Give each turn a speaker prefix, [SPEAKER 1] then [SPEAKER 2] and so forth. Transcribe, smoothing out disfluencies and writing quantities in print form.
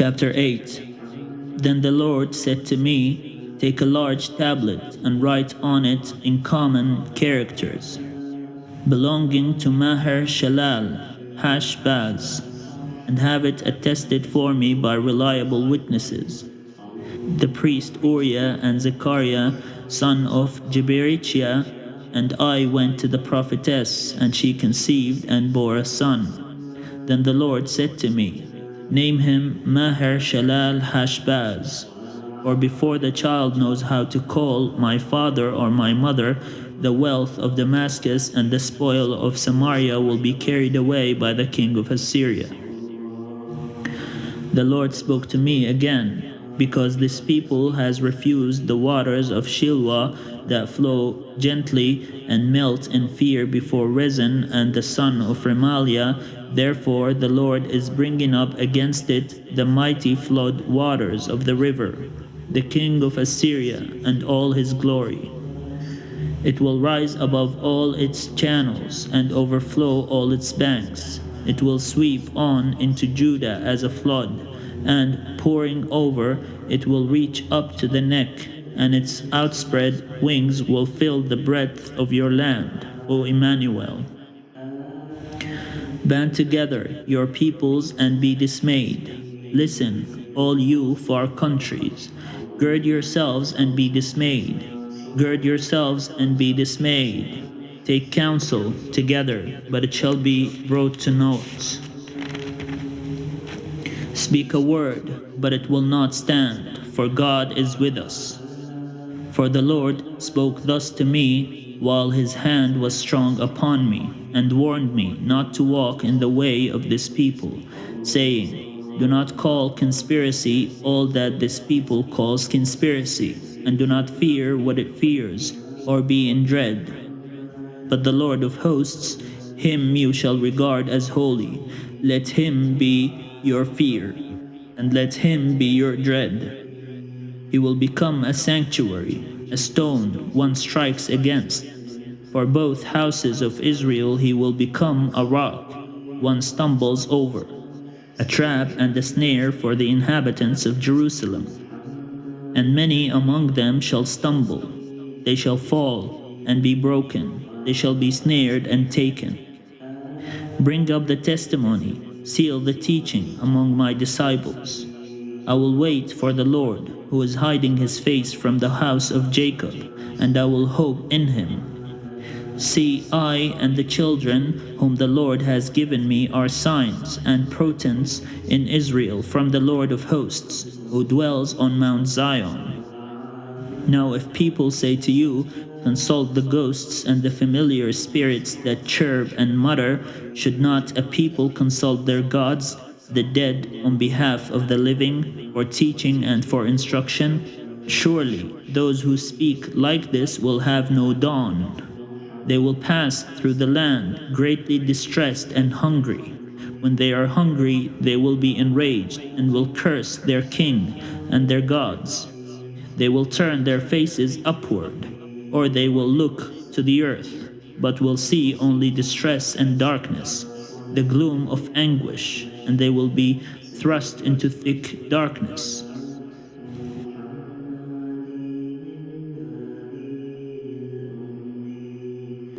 [SPEAKER 1] Chapter 8. Then the Lord said to me, "Take a large tablet and write on it in common characters, belonging to Maher Shalal Hashbaz, and have it attested for me by reliable witnesses. The priest Uriah and Zechariah, son of Jeberechiah, and I went to the prophetess, and she conceived and bore a son. Then the Lord said to me, Name him Maher Shalal Hashbaz, for before the child knows how to call my father or my mother, the wealth of Damascus and the spoil of Samaria will be carried away by the king of Assyria." The Lord spoke to me again, "Because this people has refused the waters of Shiloah that flow gently and melt in fear before Rezin and the son of Remaliah, therefore the Lord is bringing up against it the mighty flood waters of the river, the king of Assyria and all his glory. It will rise above all its channels and overflow all its banks. It will sweep on into Judah as a flood, and pouring over, it will reach up to the neck, and its outspread wings will fill the breadth of your land, O Emmanuel. Band together, your peoples, and be dismayed. Listen, all you far countries. Gird yourselves and be dismayed. Gird yourselves and be dismayed. Take counsel together, but it shall be brought to naught. Speak a word, but it will not stand, for God is with us. For the Lord spoke thus to me while his hand was strong upon me, and warned me not to walk in the way of this people, saying, Do not call conspiracy all that this people calls conspiracy, and do not fear what it fears, or be in dread. But the Lord of hosts, him you shall regard as holy. Let him be your fear, and let him be your dread. He will become a sanctuary, a stone one strikes against. For both houses of Israel he will become a rock one stumbles over, a trap and a snare for the inhabitants of Jerusalem. And many among them shall stumble, they shall fall and be broken, they shall be snared and taken. Bring up the testimony, seal the teaching among my disciples. I will wait for the Lord, who is hiding his face from the house of Jacob, and I will hope in him. See, I and the children whom the Lord has given me are signs and portents in Israel from the Lord of hosts, who dwells on Mount Zion. Now if people say to you, Consult the ghosts and the familiar spirits that chirp and mutter, should not a people consult their gods, the dead, on behalf of the living, for teaching and for instruction? Surely those who speak like this will have no dawn. They will pass through the land, greatly distressed and hungry. When they are hungry, they will be enraged, and will curse their king and their gods. They will turn their faces upward, or they will look to the earth, but will see only distress and darkness, the gloom of anguish, and they will be thrust into thick darkness.